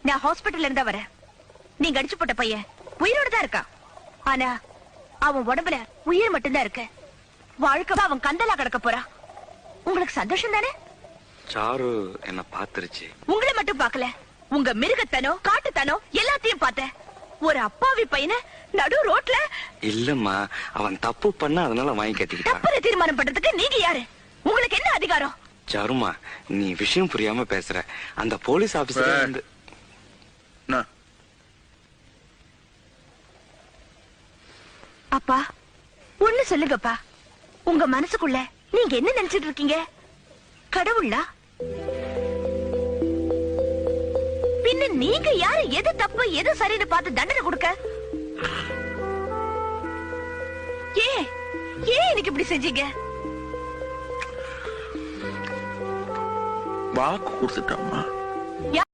நான் ஹாஸ்பிட்டல்ல இருந்தா வரேன். நீங்க அடிச்சு போட்ட பையன் உயிரோட தான் இருக்கான். ஆனா அவன் உடம்புல உயிர் மட்டும்தான் இருக்கு. வாழ்க்கை அவன் கந்தலா கிடக்க போறான். உங்களுக்கு சந்தோஷம் தானே? சாரு என்ன பாத்துருச்சு. உங்களை மட்டும் பாக்கல, உங்க மிருகத்தனோ காட்டுத்தனோ எல்லாத்தையும் பார்த்தேன். ஒரு அப்பாவி பையனை நடு ரோட்ல. இல்லம்மா, அவன் தப்பு பண்ண அதனால வாங்கி கட்டிக்கிட்டான். தப்பு தீர்மானம் பண்றதுக்கு நீங்க யாரு? உங்களுக்கு என்ன அதிகாரம்? சாருமா, நீ விஷயம் புரியாம பேசுற. அந்த போலீஸ் ஆபீசர் வந்து அப்பா ஒண்ணு சொல்லுங்கப்பா. உங்க மனசுக்குள்ள நீங்க என்ன நினைச்சிட்டு இருக்கீங்க? கடவுளா? பின்ன நீங்க யாரு? எது தப்பு எது சரின்னு பார்த்து தண்டனை கொடுக்க? ஏன் எனக்கு இப்படி செஞ்சீங்க? வாக்கு கொடுத்துட்டோம்மா.